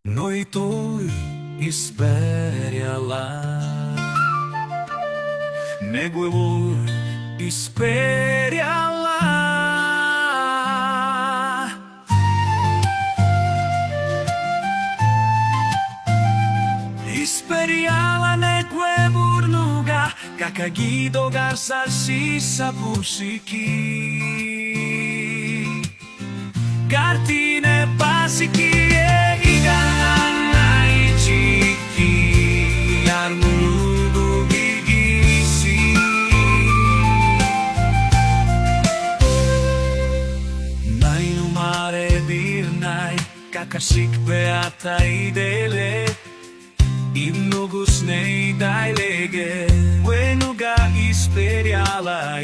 Noi tu isperiala Neguevul isperiala Isperiala neguevur nuga Kakagido garza sisa pusiki Kartine pasiki Kakasik beata idele Imnogus nei dailege Buenuga isperiala